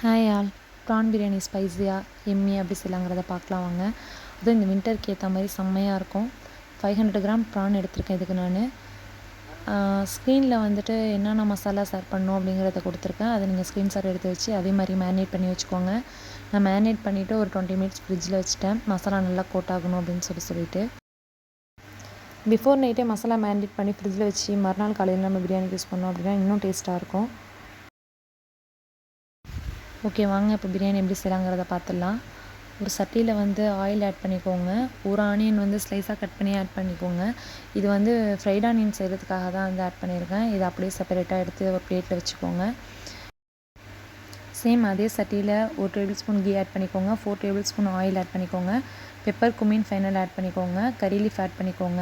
Hi all. Prawn biryani ஸ்பைஸியாக எம்மி அப்படி செய்யலாங்கிறத பார்க்கலாம் வாங்க. அதுவும் இந்த வின்டருக்கு ஏற்ற மாதிரி செம்மையாக இருக்கும். 500 கிராம் ப்ரான் எடுத்திருக்கேன். இதுக்கு நான் ஸ்க்ரீனில் வந்துட்டு என்னென்ன மசாலாஸ் ஆட் பண்ணணும் அப்படிங்கிறத கொடுத்துருக்கேன். அதை நீங்கள் ஸ்க்ரீன்ஷாட் எடுத்து வச்சு அதே மாதிரி மேரினேட் பண்ணி வச்சுக்கோங்க. நான் மேரினேட் பண்ணிவிட்டு ஒரு 20 மினிட்ஸ் ஃப்ரிட்ஜில் வச்சுட்டேன். மசாலா நல்லா கோட் ஆகணும் அப்படின்னு சொல்லிட்டு பிஃபோர் நைட்டே மசாலா மேரினேட் பண்ணி ஃப்ரிட்ஜில் வச்சு மறுநாள் காலையில் நம்ம பிரியாணிக்கு யூஸ் பண்ணோம் அப்படின்னா இன்னும் டேஸ்ட்டாக இருக்கும். ஓகே, வாங்க இப்போ பிரியாணி எப்படி செய்யலாங்கிறத பார்த்துடலாம். ஒரு சட்டியில் ஆயில் ஆட் பண்ணிக்கோங்க. ஒரு ஆனியன் ஸ்லைஸாக கட் பண்ணி ஆட் பண்ணிக்கோங்க. இது ஃப்ரைட் ஆனியன் செய்கிறதுக்காக தான் ஆட் பண்ணியிருக்கேன். இதை அப்படியே செப்பரேட்டாக எடுத்து ஒரு பிளேட்டில் வச்சுக்கோங்க. சேம் அதே சட்டியில் ஒரு டேபிள் ஸ்பூன் கீ ஆட் பண்ணிக்கோங்க. 4 டேபிள் ஸ்பூன் ஆயில் ஆட் பண்ணிக்கோங்க. பெப்பர், குமின் ஃபைனல் ஆட் பண்ணிக்கோங்க. கறி லீஃப் ஆட் பண்ணிக்கோங்க.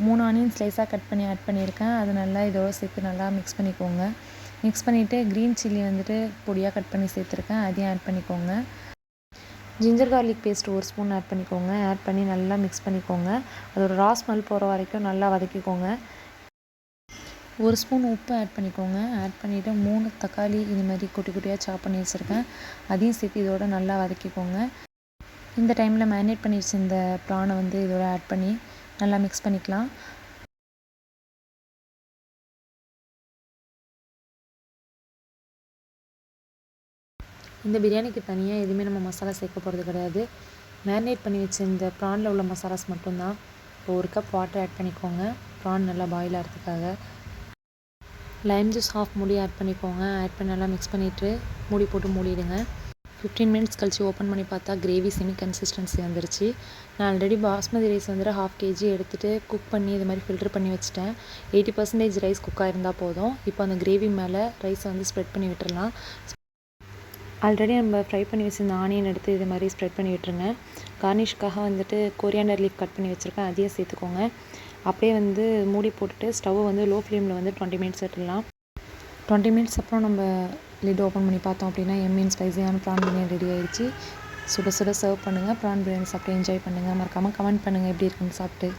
3 ஆனியன் ஸ்லைஸாக கட் பண்ணி ஆட் பண்ணியிருக்கேன். அது நல்லா இதோடு சேர்த்து நல்லா மிக்ஸ் பண்ணிக்கோங்க. மிக்ஸ் பண்ணிவிட்டு க்ரீன் சில்லி பொடியாக கட் பண்ணி சேர்த்துருக்கேன். அதையும் ஆட் பண்ணிக்கோங்க. Ginger garlic paste 1 spoon add பண்ணிக்கோங்க. ஆட் பண்ணி நல்லா மிக்ஸ் பண்ணிக்கோங்க. அது ஒரு ரா ஸ்மெல் போகிற வரைக்கும் நல்லா வதக்கிக்கோங்க. 1 ஸ்பூன் உப்பு ஆட் பண்ணிக்கோங்க. ஆட் பண்ணிவிட்டு 3 தக்காளி இது மாதிரி குட்டி குட்டியாக சாப் பண்ணி வச்சுருக்கேன். அதையும் சேர்த்து இதோட நல்லா வதக்கிக்கோங்க. இந்த டைமில் மேரினேட் பண்ணி வச்சுருந்த ப்ரானை இதோட ஆட் பண்ணி நல்லா மிக்ஸ் பண்ணிக்கலாம். இந்த பிரியாணிக்கு தனியாக எதுவுமே நம்ம மசாலா சேர்க்க போகிறது கிடையாது. மேரினேட் பண்ணி வச்சுருந்த ப்ரானில் உள்ள மசாலாஸ் மட்டும்தான். இப்போ 1 கப் வாட்டர் ஆட் பண்ணிக்கோங்க. ப்ரான் நல்லா பாயில் ஆகிறதுக்காக. லைம் ஜூஸ் ஹாஃப் மூடி ஆட் பண்ணிக்கோங்க. ஆட் பண்ணி நல்லா மிக்ஸ் பண்ணிவிட்டு மூடி போட்டு மூடிடுங்க. 15 மினிட்ஸ் கழிச்சு ஓப்பன் பண்ணி பார்த்தா கிரேவி செமி கன்சிஸ்டன்சி வந்துருச்சு. நான் ஆல்ரெடி பாஸ்மதி ரைஸ் 1/2 kg எடுத்துகிட்டு குக் பண்ணி இது மாதிரி ஃபில்டர் பண்ணி வச்சுட்டேன். 80% ரைஸ் குக் ஆகிருந்தால் போதும். இப்போ அந்த கிரேவி மேலே ரைஸை ஸ்ப்ரெட் பண்ணி விட்டுறலாம். ஆல்ரெடி நம்ம ஃப்ரை பண்ணி வச்சுருந்த ஆனியன் எடுத்து இது மாதிரி ஸ்ப்ரெட் பண்ணி விட்டுருங்க. கார்னிஷ்காக கொரியாண்டர் லீஃப் கட் பண்ணி வச்சுருக்கேன். அதையும் சேர்த்துக்கோங்க. அப்படியே மூடி போட்டுட்டு ஸ்டவ்வை லோ ஃப்ளேமில் 20 மினிட்ஸ் விட்டுடலாம். 20 மினிட்ஸ் அப்புறம் நம்ம லிட் ஓப்பன் பண்ணி பார்த்தோம் அப்படின்னா எம்மின் ஸ்பைஸியான ப்ரான் பிரியாணி ரெடி ஆகிடுச்சு. சுட சுட சர்வ் பண்ணுங்கள். ப்ரான் பிரியாணி சாப்பிட்டு என்ஜாய் பண்ணுங்கள். மறக்காமல் கமெண்ட் பண்ணுங்கள் எப்படி இருக்குன்னு சாப்பிட்டு.